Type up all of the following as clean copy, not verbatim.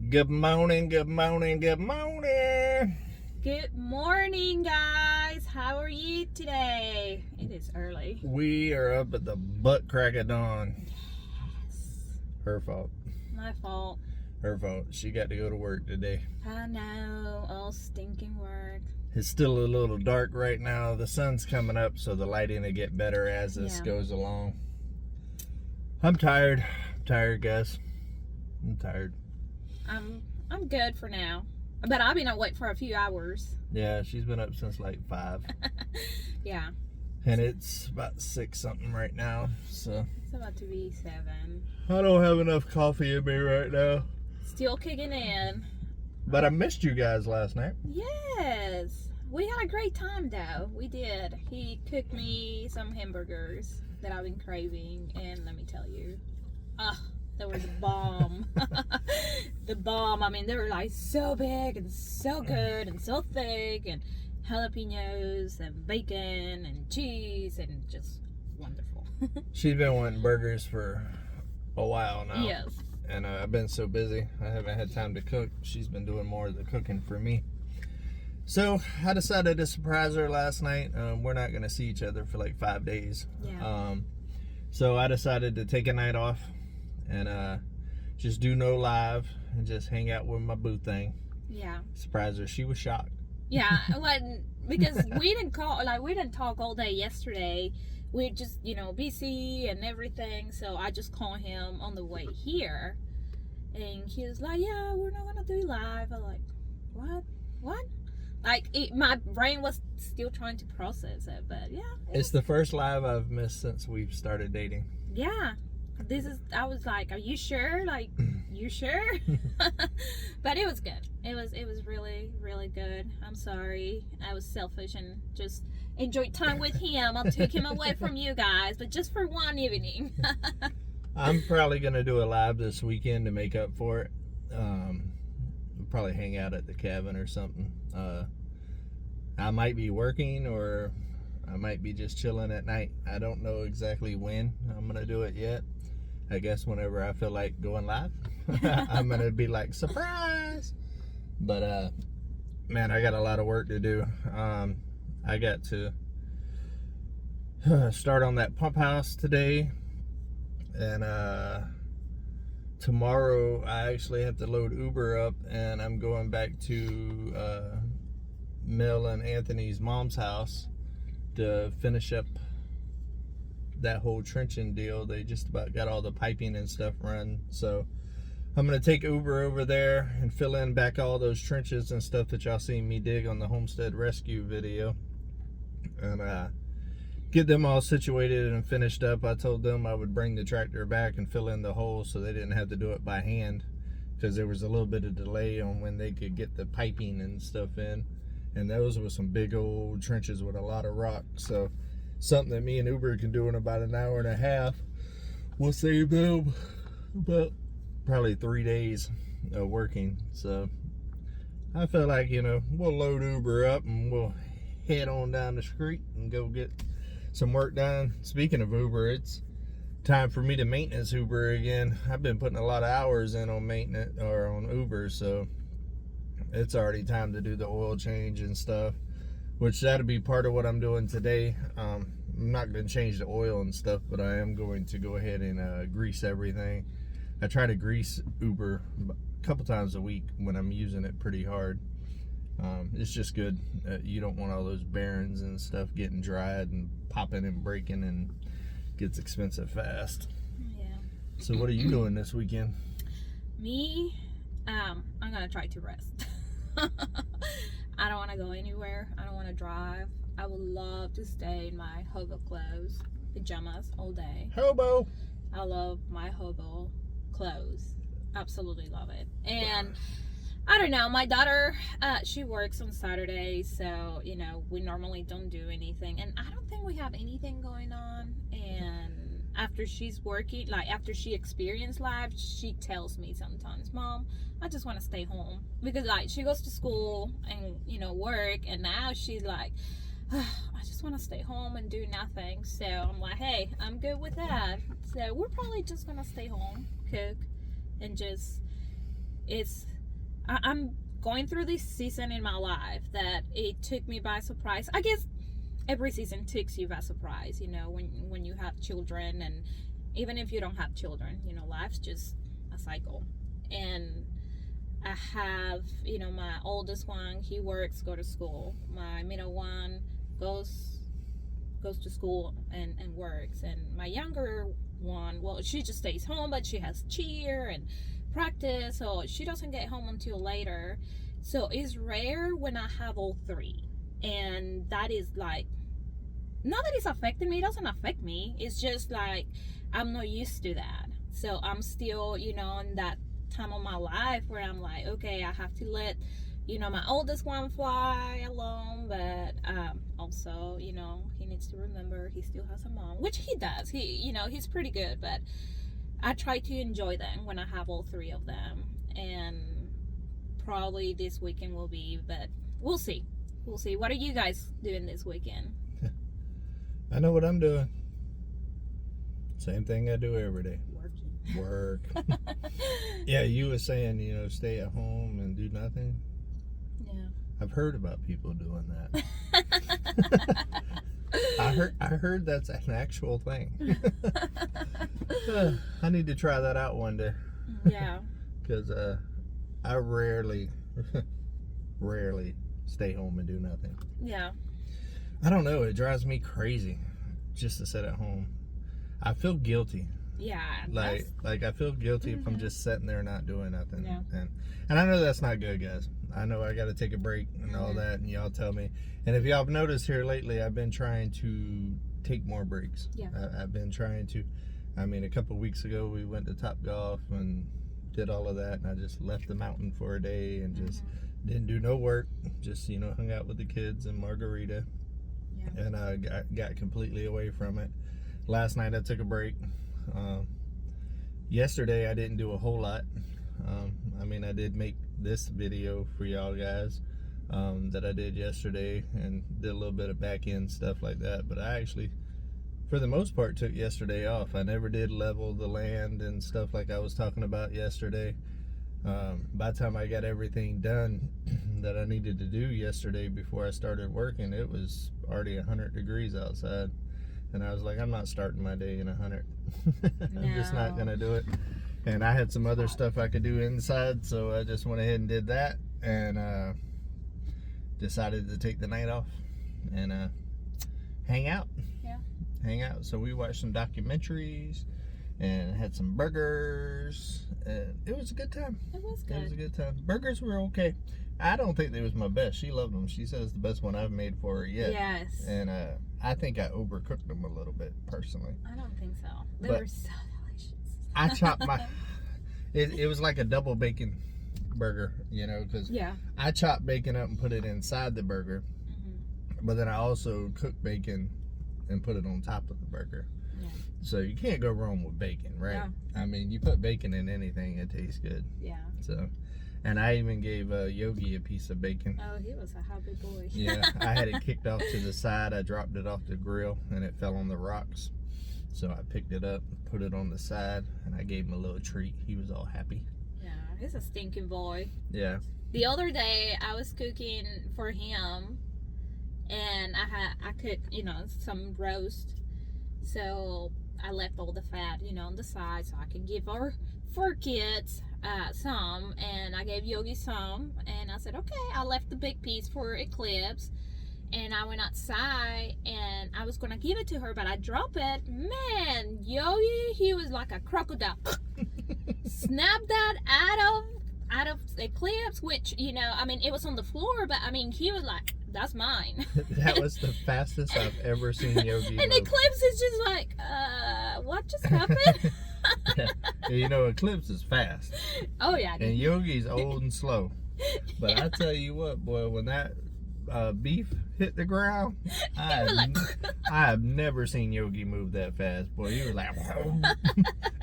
Good morning, good morning, good morning. Good morning, guys. How are you today? It is early. We are up at the butt crack of dawn. Yes. Her fault. My fault. Her fault. She got to go to work today. I know. All stinking work. It's still a little dark right now. The sun's coming up, so the lighting will get better as this goes along. I'm tired. I'm tired, guys. I'm tired. I'm good for now. But I've been awake for a few hours. Yeah, she's been up since like 5. Yeah. And it's about 6 something right now, so. It's about to be 7. I don't have enough coffee in me right now. Still kicking in. But I missed you guys last night. Yes. We had a great time, though. We did. He cooked me some hamburgers that I've been craving, and let me tell you, they were the bomb. The bomb. I mean, they were like so big and so good and so thick, and jalapenos and bacon and cheese and just wonderful. She's been wanting burgers for a while now. Yes. And I've been so busy, I haven't had time to cook. She's been doing more of the cooking for me. So I decided to surprise her last night. We're not going to see each other for like 5 days. Yeah. So I decided to take a night off and just do no live and just hang out with my boo thing. Yeah. Surprise her. She was shocked. Yeah, because we didn't talk all day yesterday. We're just, busy and everything. So I just called him on the way here, and he was like, "Yeah, we're not gonna do live." I'm like, "What?" Like my brain was still trying to process it, but yeah. It's the first live I've missed since we've started dating. Yeah. I was like, "Are you sure? Like, you sure?" But it was good. It was really, really good. I'm sorry. I was selfish and just enjoyed time with him. I took him away from you guys, but just for one evening. I'm probably going to do a live this weekend to make up for it. We'll probably hang out at the cabin or something. I might be working or I might be just chilling at night. I don't know exactly when I'm going to do it yet. I guess whenever I feel like going live, I'm going to be like, surprise! But, man, I got a lot of work to do. I got to start on that pump house today. And tomorrow I actually have to load Uber up, and I'm going back to Mel and Anthony's mom's house to finish up that whole trenching deal. They just about got all the piping and stuff run, so I'm gonna take Uber over there and fill in back all those trenches and stuff that y'all seen me dig on the homestead rescue video, and get them all situated and finished up. I told them I would bring the tractor back and fill in the holes so they didn't have to do it by hand, because there was a little bit of delay on when they could get the piping and stuff in, and those were some big old trenches with a lot of rock. So something that me and Uber can do in about an hour and a half will save them about probably 3 days of working. So I feel like, we'll load Uber up and we'll head on down the street and go get some work done. Speaking of Uber, it's time for me to maintenance Uber again. I've been putting a lot of hours in on maintenance or on Uber, so it's already time to do the oil change and stuff, which that'll be part of what I'm doing today. I'm not going to change the oil and stuff, but I am going to go ahead and grease everything. I try to grease Uber a couple times a week when I'm using it pretty hard. It's just good. You don't want all those bearings and stuff getting dried and popping and breaking, and gets expensive fast. Yeah. So what are you doing this weekend? Me, I'm gonna try to rest. I don't want to go anywhere. I don't want to drive. I would love to stay in my hobo clothes, pajamas all day. Hobo. I love my hobo clothes. Absolutely love it. And I don't know, my daughter, she works on Saturdays, so, we normally don't do anything. And I don't think we have anything going on. And after she's working, like after she experienced life, she tells me sometimes, "Mom, I just want to stay home." Because like she goes to school and, work, and now she's like, I just want to stay home and do nothing. So I'm like, hey, I'm good with that. So we're probably just going to stay home, cook, and just, it's I'm going through this season in my life that it took me by surprise. I guess every season takes you by surprise, you know, when you have children, and even if you don't have children, you know, life's just a cycle. And I have, you know, my oldest one, he works, go to school. My middle one goes to school and works. And my younger one, well, she just stays home, but she has cheer and practice, so she doesn't get home until later. So it's rare when I have all three. And that is like, not that it's affecting me, it doesn't affect me. It's just like, I'm not used to that. So I'm still, you know, in that time of my life where I'm like, okay, I have to let, you know, my oldest one fly alone, but also, you know, he needs to remember he still has a mom, which he does. He, you know, he's pretty good, but I try to enjoy them when I have all three of them. And probably this weekend will be, but we'll see. We'll see. What are you guys doing this weekend? I know what I'm doing. Same thing I do every day. Work. Yeah, you were saying, you know, stay at home and do nothing. Yeah. I've heard about people doing that. I heard that's an actual thing. I need to try that out one day. Yeah. Because I rarely stay home and do nothing. Yeah. I don't know. It drives me crazy just to sit at home. I feel guilty. Yeah. Like I feel guilty if I'm just sitting there not doing nothing. Yeah. And I know that's not good, guys. I know I got to take a break and all that, and y'all tell me. And if y'all have noticed here lately, I've been trying to take more breaks. Yeah. I've been trying to. I mean, a couple weeks ago we went to Top Golf and did all of that, and I just left the mountain for a day and just didn't do no work. Just, you know, hung out with the kids and margarita. Yeah. And I got completely away from it. Last night I took a break. Yesterday I didn't do a whole lot. I mean, I did make this video for y'all guys that I did yesterday, and did a little bit of back end stuff like that, but I actually, for the most part, took yesterday off. I never did level the land and stuff like I was talking about yesterday. By the time I got everything done that I needed to do yesterday before I started working, it was already 100 degrees outside. And I was like, I'm not starting my day in 100. I'm just not going to do it. And I had some other stuff I could do inside, so I just went ahead and did that. And decided to take the night off and hang out. Yeah. Hang out. So we watched some documentaries and had some burgers. And it was a good time. It was good. It was a good time. Burgers were okay. I don't think they was my best. She loved them. She says the best one I've made for her yet. Yes. And I think I overcooked them a little bit, personally. I don't think so. They But were so delicious. I chopped my... It was like a double bacon burger, you know, because I chopped bacon up and put it inside the burger. But then I also cooked bacon and put it on top of the burger. Yeah. So you can't go wrong with bacon, right? Yeah. I mean, you put bacon in anything, it tastes good. Yeah. So... And I even gave Yogi a piece of bacon. Oh, he was a happy boy. Yeah, I had it kicked off to the side. I dropped it off the grill, and it fell on the rocks. So I picked it up, put it on the side, and I gave him a little treat. He was all happy. Yeah, he's a stinking boy. Yeah. The other day, I was cooking for him, and I cooked, you know, some roast. So I left all the fat, you know, on the side so I could give our 4 kids some, and I gave Yogi some, and I said, okay, I left the big piece for Eclipse, and I went outside, and I was gonna give it to her, but I dropped it. Man, Yogi, he was like a crocodile. Snapped that out of Eclipse, which, you know, I mean, it was on the floor, but I mean, he was like, that's mine. That was the fastest I've ever seen Yogi And move. Eclipse is just like, what just happened? Yeah. You know, Eclipse is fast. Oh, yeah. And Yogi's old and slow. But I tell you what, boy, when that beef hit the ground, I have never seen Yogi move that fast. Boy, he was like,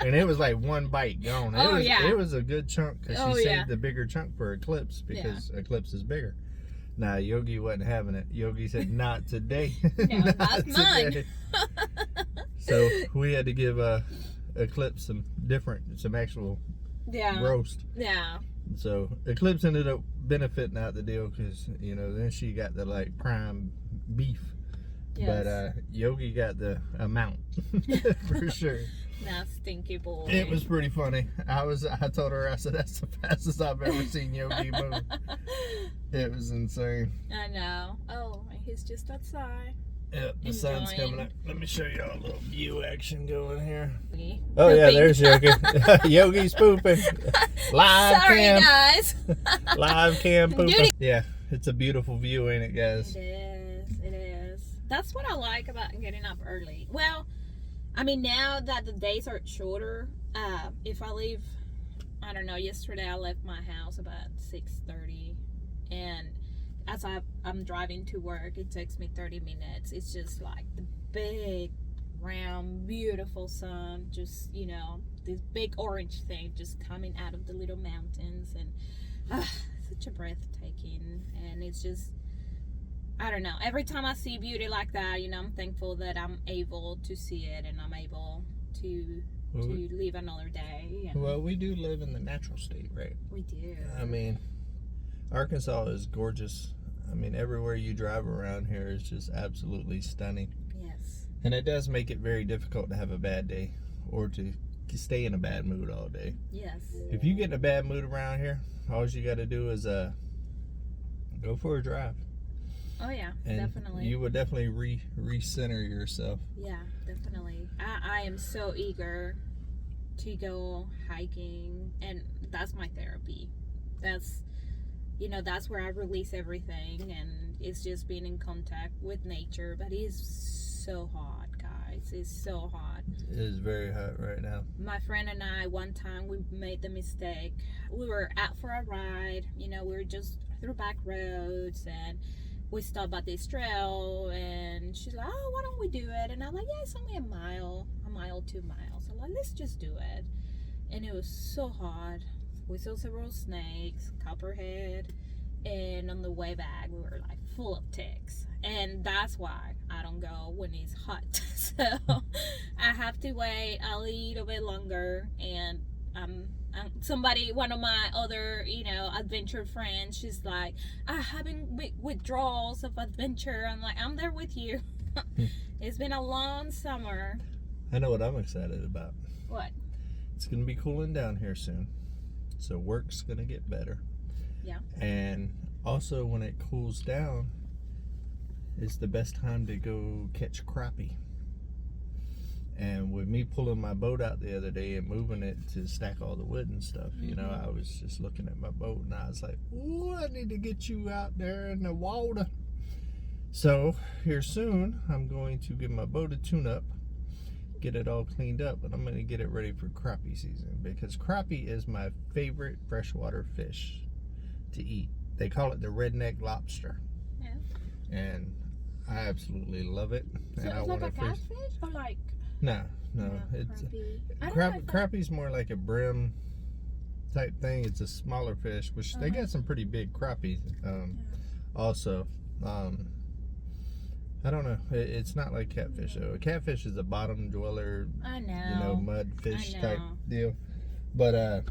and it was like one bite gone. It was a good chunk, because she saved the bigger chunk for Eclipse, because Eclipse is bigger. Nah, Yogi wasn't having it. Yogi said, not today. No, that's mine. So we had to give Eclipse some actual roast. Yeah. So Eclipse ended up benefiting out the deal because, you know, then she got the like prime beef. Yes. But Yogi got the amount for sure. That stinky boy. It was pretty funny. I told her, I said, that's the fastest I've ever seen Yogi move. It was insane. I know. Oh, he's just outside. Yep, the sun's coming up. Let me show you all a little view action going here. Pooping. Oh yeah, there's Yogi. Yogi's pooping. Live Sorry, cam. guys. Live cam pooping. Duty. Yeah, it's a beautiful view, ain't it, guys? It is. It is. That's what I like about getting up early. Well, I mean, now that the days are shorter, if I leave, I don't know, yesterday I left my house about 6:30, and as I'm driving to work, it takes me 30 minutes. It's just like the big, round, beautiful sun, just, you know, this big orange thing just coming out of the little mountains, and such a breathtaking, and it's just, I don't know, every time I see beauty like that, you know, I'm thankful that I'm able to see it, and I'm able to live another day. And well, we do live in the natural state, right? we do. I mean, Arkansas is gorgeous. I mean, everywhere you drive around here is just absolutely stunning. Yes. And it does make it very difficult to have a bad day or to stay in a bad mood all day. Yes. If you get in a bad mood around here, all you got to do is go for a drive. Oh yeah, And definitely. you would definitely recenter yourself. Yeah, definitely. I am so eager to go hiking, and that's my therapy. That's, you know, that's where I release everything, and it's just being in contact with nature. But it is so hot, guys. It's so hot. It is very hot right now. My friend and I, one time, we made the mistake. We were out for a ride. You know, we were just through back roads, and we stopped at this trail, and she's like, oh, why don't we do it? And I'm like, yeah, it's only a mile, 2 miles. I'm like, let's just do it. And it was so hot. We saw several snakes, copperhead, and on the way back, we were like full of ticks. And that's why I don't go when it's hot. So I have to wait a little bit longer, and one of my other, you know, adventure friends, she's like, I'm having withdrawals of adventure. I'm like, I'm there with you. It's been a long summer. I know what I'm excited about. What? It's going to be cooling down here soon. So work's going to get better. Yeah. And also when it cools down, it's the best time to go catch crappie. And with me pulling my boat out the other day and moving it to stack all the wood and stuff, you know, I was just looking at my boat and I was like, ooh, I need to get you out there in the water. So here soon, I'm going to give my boat a tune-up, get it all cleaned up, and I'm going to get it ready for crappie season, because crappie is my favorite freshwater fish to eat. They call it the redneck lobster. Yeah. And I absolutely love it. So and I it's like want a to fish. catfish, or like? No, it's crappie's more like a brim type thing. It's a smaller fish, which they got some pretty big crappies. Also, I don't know. It's not like catfish though. A catfish is a bottom dweller, I know. you know, mud fish type deal. But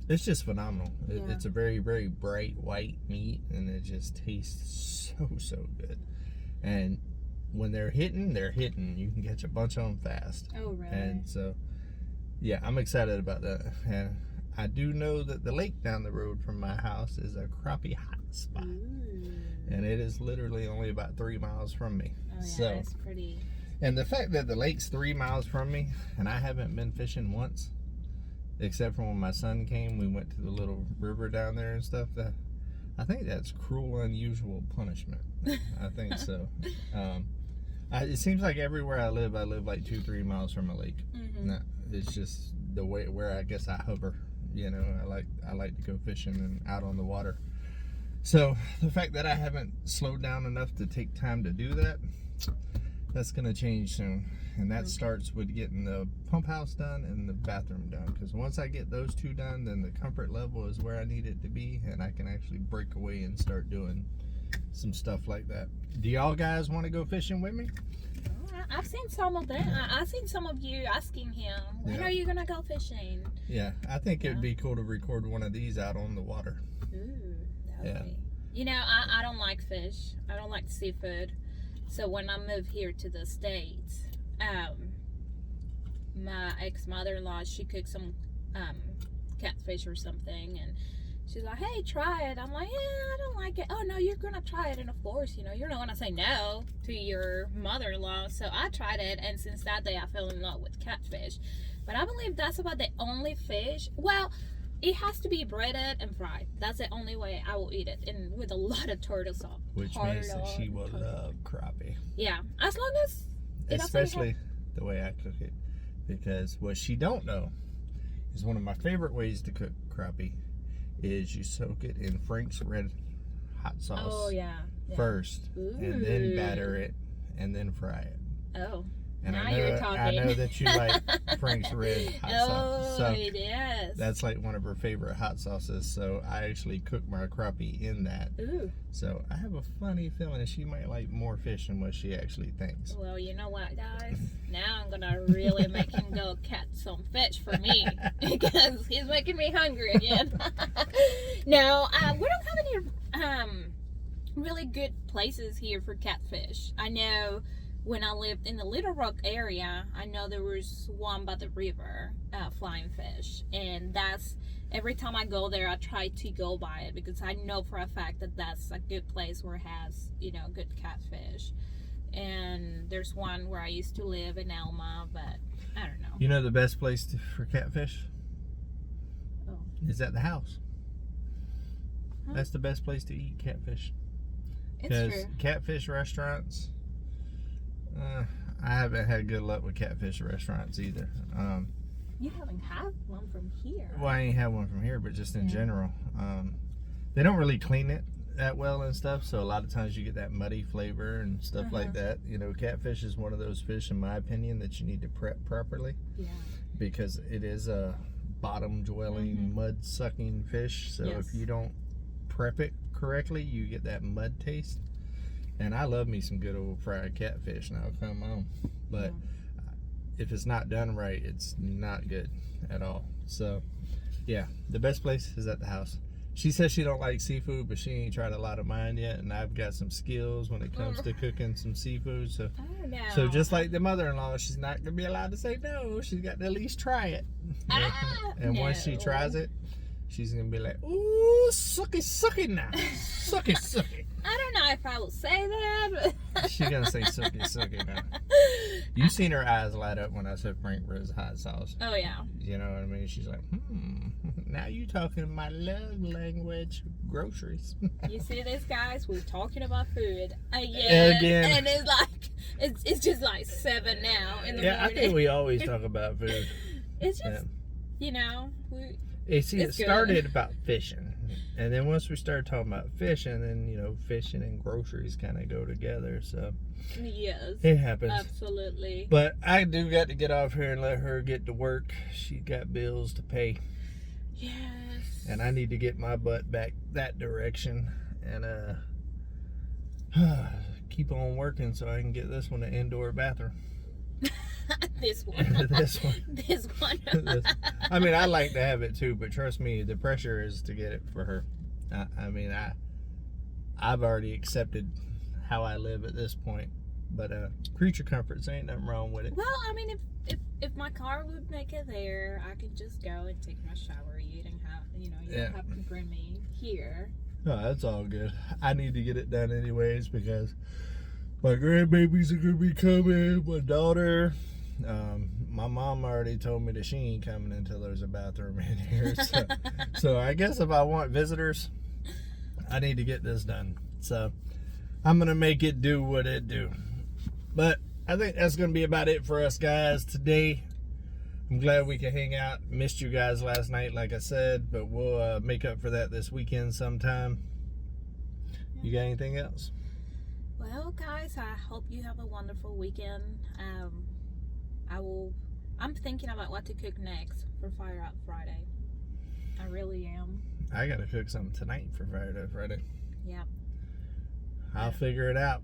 it's just phenomenal. It's a very, very bright white meat, and it just tastes so good. And when they're hitting. You can catch a bunch of them fast. Oh, really? And so, yeah, I'm excited about that. And I do know that the lake down the road from my house is a crappie hot spot. Ooh. And it is literally only about 3 miles from me. Oh, yeah, so, that's pretty. And the fact that the lake's 3 miles from me, and I haven't been fishing once, except for when my son came, we went to the little river down there and stuff. I think that's cruel, unusual punishment. I think so. It seems like everywhere I live like 2-3 miles from a lake. No, it's just the way where I guess I hover. You know, I like to go fishing and out on the water. So the fact that I haven't slowed down enough to take time to do that, that's gonna change soon. And that starts with getting the pump house done and the bathroom done. Because once I get those two done, then the comfort level is where I need it to be, and I can actually break away and start doing some stuff like that. Do y'all guys want to go fishing with me? All I've seen some of them. I've seen some of you asking him, when are you gonna go fishing? Yeah, I think it'd be cool to record one of these out on the water. Ooh, that would be. You know, I don't like fish. I don't like seafood. So when I moved here to the States, my ex-mother-in-law, she cooked some catfish or something, and she's like, hey, try it. I'm like, yeah, I don't like it. Oh, no, you're going to try it. And of course, you know, you're not going to say no to your mother-in-law. So I tried it, and since that day, I fell in love with catfish. But I believe that's about the only fish. Well, it has to be breaded and fried. That's the only way I will eat it, and with a lot of turtle sauce. Which means that she will love crappie. Yeah, as long as... Especially the way I cook it. Because what she don't know is one of my favorite ways to cook crappie is you soak it in Frank's red hot sauce first, and then batter it, and then fry it. Oh, and now you're talking. I know that you like Frank's red hot sauce. So yes. that's like one of her favorite hot sauces. So I actually cook my crappie in that. Ooh. So I have a funny feeling that she might like more fish than what she actually thinks. Well, you know what, guys? Now I'm gonna really make him go catch some fish for me because he's making me hungry again. No, we don't have any really good places here for catfish. I know when I lived in the Little Rock area, I know there was one by the river, Flying Fish, and that's every time I go there, I try to go by it because I know for a fact that that's a good place where it has, you know, good catfish. And there's one where I used to live in Elma, but I don't know. You know the best place for catfish? Oh. Is at the house. Huh? That's the best place to eat catfish. It's true. Catfish restaurants, I haven't had good luck with catfish restaurants either. You haven't had one from here. Well, I ain't had one from here, but just in general. They don't really clean it that well and stuff, so a lot of times you get that muddy flavor and stuff like that. You know, catfish is one of those fish, in my opinion, that you need to prep properly. Yeah. Because it is a bottom-dwelling, mud-sucking fish, so if you don't prep it correctly, you get that mud taste. And I love me some good old fried catfish now, come on. But if it's not done right, it's not good at all. So yeah, the best place is at the house. She says she don't like seafood, but she ain't tried a lot of mine yet, and I've got some skills when it comes to cooking some seafood. So so just like the mother-in-law, she's not gonna be allowed to say no. She's got to at least try it. And once she tries it, she's gonna be like, ooh, suck it now. Suck it. I don't know if I will say that, but she's gonna say suck it now. You seen her eyes light up when I said Frank Red's hot sauce. Oh yeah. You know what I mean? She's like, now you talking my love language, groceries. You see this, guys? We're talking about food again. And it's like it's just like 7 now in the morning. I think we always talk about food. It's just you know, it started about fishing, and then once we started talking about fishing, then you know, fishing and groceries kind of go together. So yes, it happens, absolutely. But I do got to get off here and let her get to work. She got bills to pay. Yes. And I need to get my butt back that direction and keep on working so I can get this one an indoor bathroom. This one. This one. I mean, I like to have it too, but trust me, the pressure is to get it for her. I've already accepted how I live at this point, but creature comforts ain't nothing wrong with it. Well, I mean, if my car would make it there, I could just go and take my shower, eat, and have you don't have to bring me here. No, that's all good. I need to get it done anyways because my grandbabies are gonna be coming. My daughter. My mom already told me that she ain't coming until there's a bathroom in here. So I guess if I want visitors, I need to get this done. So I'm gonna make it do what it do. But I think that's gonna be about it for us guys today. I'm glad we could hang out. Missed you guys last night, like I said, but we'll make up for that this weekend sometime. You got anything else? Well, guys, I hope you have a wonderful weekend. I'm thinking about what to cook next for Fire Out Friday. I really am. I gotta cook something tonight for Fire Out Friday. Yeah. I'll figure it out.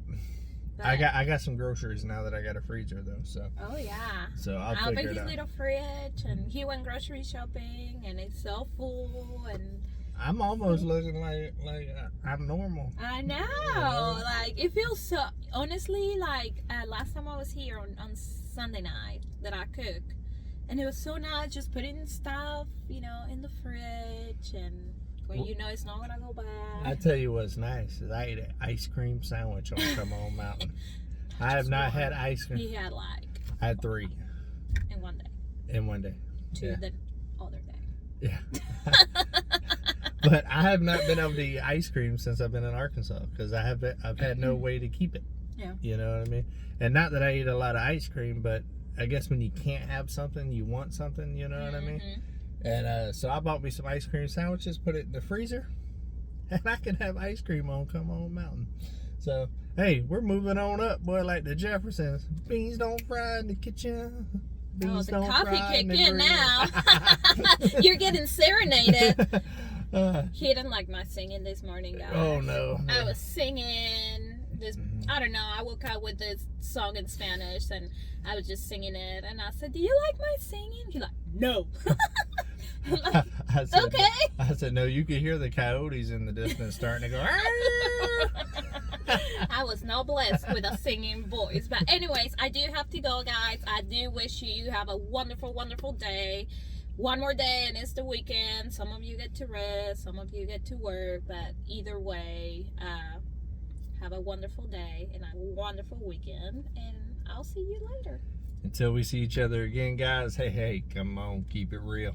But, I got some groceries now that I got a freezer though, so oh yeah. I'll I figure opened it his out. little fridge, and he went grocery shopping, and it's so full, and I'm almost looking like I'm normal. I know, Yeah. like it feels so. Honestly, like last time I was here on Sunday night that I cooked, and it was so nice just putting stuff, you know, in the fridge, and when you know it's not gonna go I bad. tell you what's nice is I ate an ice cream sandwich on Come On Mountain. I have Just not one. had ice cream. He had like I had 3 in one day, in one day. 2 Yeah. the other day. Yeah. But I have not been able to eat ice cream since I've been in Arkansas because I've had no way to keep it. Yeah. You know what I mean? And not that I eat a lot of ice cream, but I guess when you can't have something, you want something. You know what I mean? And so I bought me some ice cream sandwiches, put it in the freezer, and I can have ice cream on Come On Mountain. So hey, we're moving on up, boy, like the Jeffersons. Beans don't fry in the kitchen. Oh, Beans the don't coffee fry kicked the in grill. now. You're getting serenaded. He didn't like my singing this morning, guys. Oh no. I was singing this. I don't know. I woke up with this song in Spanish, and I was just singing it. And I said, "Do you like my singing?" He's like, "No." I'm like, I said, okay. I said, no, you could hear the coyotes in the distance starting to go. I was not blessed with a singing voice. But anyways, I do have to go, guys. I do wish you have a wonderful, wonderful day. One more day and it's the weekend. Some of you get to rest, some of you get to work, but either way, have a wonderful day and a wonderful weekend, and I'll see you later. Until we see each other again, guys, hey, come on, keep it real.